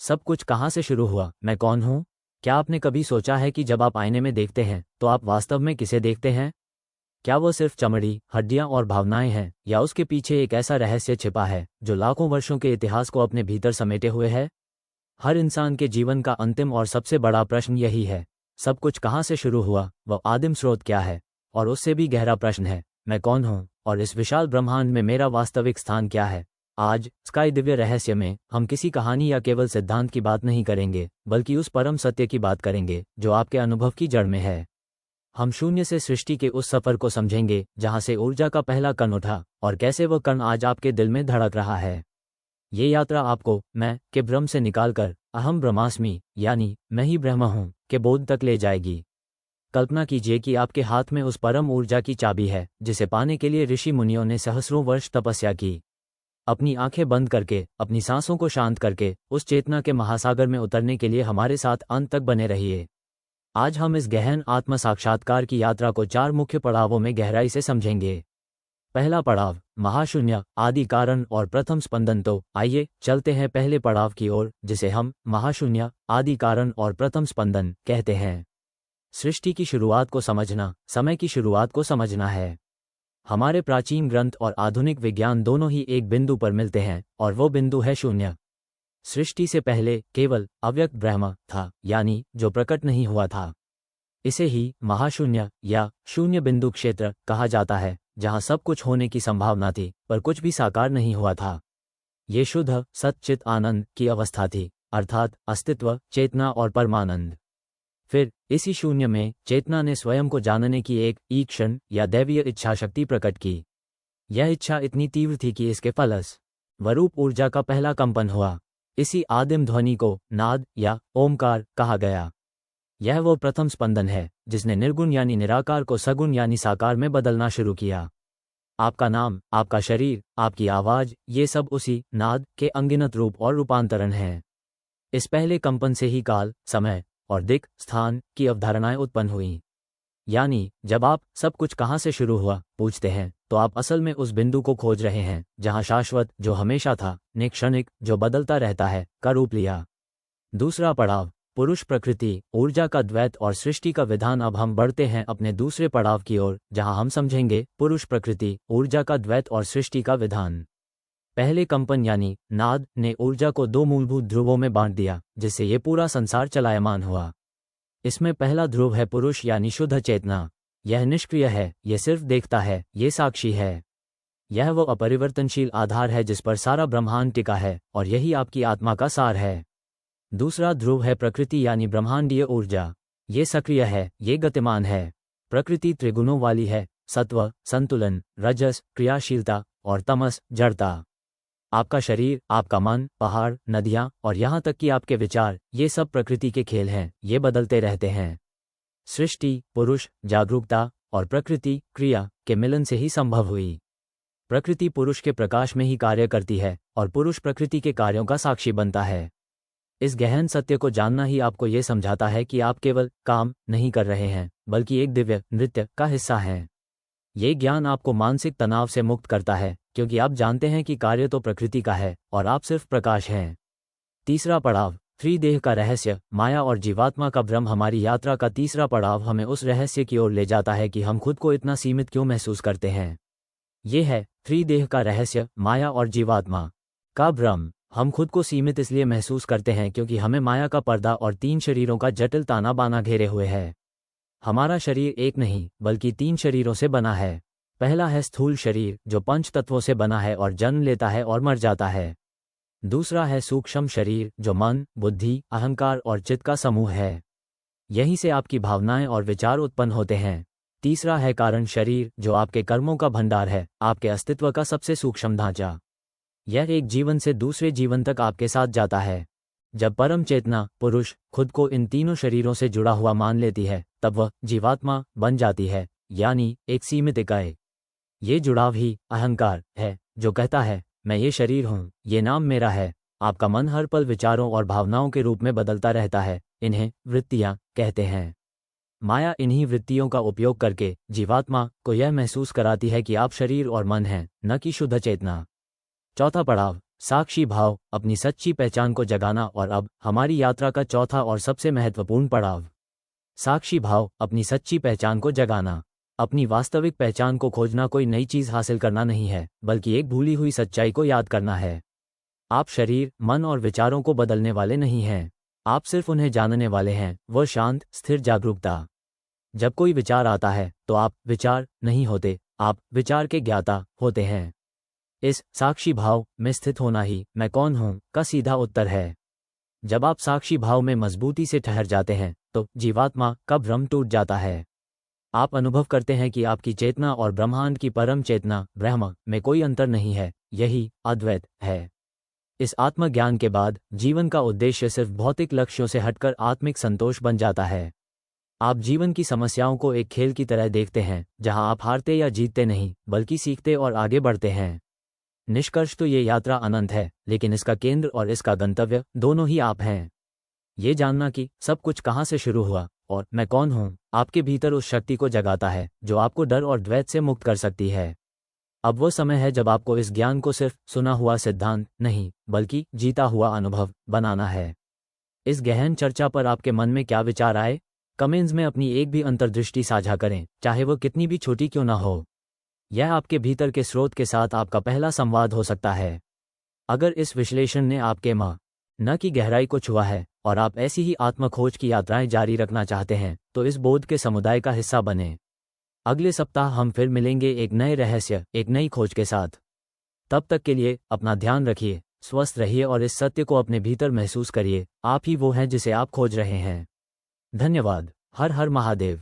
सब कुछ कहाँ से शुरू हुआ? मैं कौन हूँ? क्या आपने कभी सोचा है कि जब आप आईने में देखते हैं तो आप वास्तव में किसे देखते हैं? क्या वो सिर्फ चमड़ी, हड्डियां और भावनाएं हैं, या उसके पीछे एक ऐसा रहस्य छिपा है जो लाखों वर्षों के इतिहास को अपने भीतर समेटे हुए है? हर इंसान के जीवन का अंतिम और सबसे बड़ा प्रश्न यही है, सब कुछ कहाँ से शुरू हुआ, वह आदिम स्रोत क्या है? और उससे भी गहरा प्रश्न है, मैं कौन हूँ और इस विशाल ब्रह्मांड में मेरा वास्तविक स्थान क्या है? आज स्काई दिव्य रहस्य में हम किसी कहानी या केवल सिद्धांत की बात नहीं करेंगे, बल्कि उस परम सत्य की बात करेंगे जो आपके अनुभव की जड़ में है। हम शून्य से सृष्टि के उस सफर को समझेंगे जहां से ऊर्जा का पहला कण उठा और कैसे वह कण आज आपके दिल में धड़क रहा है। ये यात्रा आपको मैं के भ्रम से निकालकर अहम ब्रह्मास्मि यानी मैं ही ब्रह्म हूँ के बोध तक ले जाएगी। कल्पना कीजिए कि आपके हाथ में उस परम ऊर्जा की चाबी है जिसे पाने के लिए ऋषि मुनियों ने सहस्रों वर्ष तपस्या की। अपनी आंखें बंद करके, अपनी सांसों को शांत करके उस चेतना के महासागर में उतरने के लिए हमारे साथ अंत तक बने रहिए। आज हम इस गहन आत्म साक्षात्कार की यात्रा को 4 मुख्य पड़ावों में गहराई से समझेंगे। पहला पड़ाव, महाशून्य, आदि कारण और प्रथम स्पंदन। तो आइए चलते हैं पहले पड़ाव की ओर, जिसे हम महाशून्य, आदि कारण और प्रथम स्पंदन कहते हैं। सृष्टि की शुरुआत को समझना समय की शुरुआत को समझना है। हमारे प्राचीन ग्रंथ और आधुनिक विज्ञान दोनों ही एक बिंदु पर मिलते हैं, और वो बिंदु है शून्य। सृष्टि से पहले केवल अव्यक्त ब्रह्म था, यानी जो प्रकट नहीं हुआ था। इसे ही महाशून्य या शून्य बिंदु क्षेत्र कहा जाता है, जहां सब कुछ होने की संभावना थी पर कुछ भी साकार नहीं हुआ था। ये शुद्ध सच्चित आनंद की अवस्था थी, अर्थात अस्तित्व, चेतना और परमानंद। फिर इसी शून्य में चेतना ने स्वयं को जानने की एक ईक्षण या दैवीय इच्छा शक्ति प्रकट की। यह इच्छा इतनी तीव्र थी कि इसके फलस्वरूप ऊर्जा का पहला कंपन हुआ। इसी आदिम ध्वनि को नाद या ओमकार कहा गया। यह वो प्रथम स्पंदन है जिसने निर्गुण यानी निराकार को सगुण यानी साकार में बदलना शुरू किया। आपका नाम, आपका शरीर, आपकी आवाज, ये सब उसी नाद के अनगिनत रूप और रूपांतरण हैं। इस पहले कंपन से ही काल, समय और दिक्, स्थान की अवधारणाएं उत्पन्न हुईं। यानी जब आप सब कुछ कहाँ से शुरू हुआ पूछते हैं, तो आप असल में उस बिंदु को खोज रहे हैं जहां शाश्वत, जो हमेशा था, ने क्षणिक, जो बदलता रहता है, का रूप लिया। दूसरा पड़ाव, पुरुष प्रकृति, ऊर्जा का द्वैत और सृष्टि का विधान। अब हम बढ़ते हैं अपने दूसरे पड़ाव की ओर, जहां हम समझेंगे पुरुष प्रकृति, ऊर्जा का द्वैत और सृष्टि का विधान। पहले कंपन यानी नाद ने ऊर्जा को 2 मूलभूत ध्रुवों में बांट दिया, जिससे ये पूरा संसार चलायमान हुआ। इसमें पहला ध्रुव है पुरुष यानी शुद्ध चेतना। यह निष्क्रिय है, यह सिर्फ देखता है, ये साक्षी है। यह वो अपरिवर्तनशील आधार है जिस पर सारा ब्रह्मांड टिका है, और यही आपकी आत्मा का सार है। दूसरा ध्रुव है प्रकृति यानी ब्रह्मांडीय ऊर्जा। ये सक्रिय है, ये गतिमान है। प्रकृति त्रिगुणों वाली है, सत्व संतुलन, रजस क्रियाशीलता और तमस जड़ता। आपका शरीर, आपका मन, पहाड़, नदियां और यहाँ तक कि आपके विचार, ये सब प्रकृति के खेल हैं, ये बदलते रहते हैं। सृष्टि, पुरुष, जागरूकता और प्रकृति, क्रिया के मिलन से ही संभव हुई। प्रकृति पुरुष के प्रकाश में ही कार्य करती है, और पुरुष प्रकृति के कार्यों का साक्षी बनता है। इस गहन सत्य को जानना ही आपको ये समझाता है कि आप केवल काम नहीं कर रहे हैं, बल्कि एक दिव्य नृत्य का हिस्सा हैं। ये ज्ञान आपको मानसिक तनाव से मुक्त करता है, क्योंकि आप जानते हैं कि कार्य तो प्रकृति का है और आप सिर्फ प्रकाश हैं। तीसरा पड़ाव, त्रिदेह का रहस्य, माया और जीवात्मा का भ्रम। हमारी यात्रा का तीसरा पड़ाव हमें उस रहस्य की ओर ले जाता है कि हम खुद को इतना सीमित क्यों महसूस करते हैं। ये है त्रिदेह का रहस्य, माया और जीवात्मा का भ्रम। हम खुद को सीमित इसलिए महसूस करते हैं क्योंकि हमें माया का पर्दा और 3 शरीरों का जटिल ताना बाना घेरे हुए है। हमारा शरीर एक नहीं बल्कि 3 शरीरों से बना है। पहला है स्थूल शरीर, जो 5 तत्वों से बना है और जन्म लेता है और मर जाता है। दूसरा है सूक्ष्म शरीर, जो मन, बुद्धि, अहंकार और चित्त का समूह है। यहीं से आपकी भावनाएं और विचार उत्पन्न होते हैं। तीसरा है कारण शरीर, जो आपके कर्मों का भंडार है, आपके अस्तित्व का सबसे सूक्ष्म ढांचा। यह एक जीवन से दूसरे जीवन तक आपके साथ जाता है। जब परम चेतना, पुरुष, खुद को इन तीनों शरीरों से जुड़ा हुआ मान लेती है, तब वह जीवात्मा बन जाती है, यानी एक सीमित इकाई। ये जुड़ाव ही अहंकार है, जो कहता है मैं ये शरीर हूँ, ये नाम मेरा है। आपका मन हर पल विचारों और भावनाओं के रूप में बदलता रहता है। इन्हें वृत्तियाँ कहते हैं। माया इन्हीं वृत्तियों का उपयोग करके जीवात्मा को यह महसूस कराती है कि आप शरीर और मन हैं, न कि शुद्ध चेतना। चौथा पड़ाव, साक्षी भाव, अपनी सच्ची पहचान को जगाना। और अब हमारी यात्रा का चौथा और सबसे महत्वपूर्ण पड़ाव, साक्षी भाव, अपनी सच्ची पहचान को जगाना। अपनी वास्तविक पहचान को खोजना कोई नई चीज़ हासिल करना नहीं है, बल्कि एक भूली हुई सच्चाई को याद करना है। आप शरीर, मन और विचारों को बदलने वाले नहीं हैं, आप सिर्फ उन्हें जानने वाले हैं। वह शांत, स्थिर जागरूकता। जब कोई विचार आता है तो आप विचार नहीं होते, आप विचार के ज्ञाता होते हैं। इस साक्षी भाव में स्थित होना ही मैं कौन हूं का सीधा उत्तर है। जब आप साक्षी भाव में मजबूती से ठहर जाते हैं तो जीवात्मा का भ्रम टूट जाता है। आप अनुभव करते हैं कि आपकी चेतना और ब्रह्मांड की परम चेतना ब्रह्म में कोई अंतर नहीं है, यही अद्वैत है। इस आत्मज्ञान के बाद जीवन का उद्देश्य सिर्फ भौतिक लक्ष्यों से हटकर आत्मिक संतोष बन जाता है। आप जीवन की समस्याओं को एक खेल की तरह देखते हैं, जहां आप हारते या जीतते नहीं, बल्कि सीखते और आगे बढ़ते हैं। निष्कर्ष तो ये यात्रा अनंत है, लेकिन इसका केंद्र और इसका गंतव्य दोनों ही आप हैं। ये जानना कि सब कुछ कहाँ से शुरू हुआ और मैं कौन हूँ, आपके भीतर उस शक्ति को जगाता है जो आपको डर और द्वैत से मुक्त कर सकती है। अब वो समय है जब आपको इस ज्ञान को सिर्फ सुना हुआ सिद्धांत नहीं, बल्कि जीता हुआ अनुभव बनाना है। इस गहन चर्चा पर आपके मन में क्या विचार आए? कमेंट्स में अपनी एक भी अंतर्दृष्टि साझा करें, चाहे वो कितनी भी छोटी क्यों ना हो। यह आपके भीतर के स्रोत के साथ आपका पहला संवाद हो सकता है। अगर इस विश्लेषण ने आपके न की गहराई को छुआ है और आप ऐसी ही आत्मखोज की यात्राएं जारी रखना चाहते हैं, तो इस बोध के समुदाय का हिस्सा बने। अगले सप्ताह हम फिर मिलेंगे एक नए रहस्य, एक नई खोज के साथ। तब तक के लिए अपना ध्यान रखिए, स्वस्थ रहिए और इस सत्य को अपने भीतर महसूस करिए, आप ही वो हैं जिसे आप खोज रहे हैं। धन्यवाद। हर हर महादेव।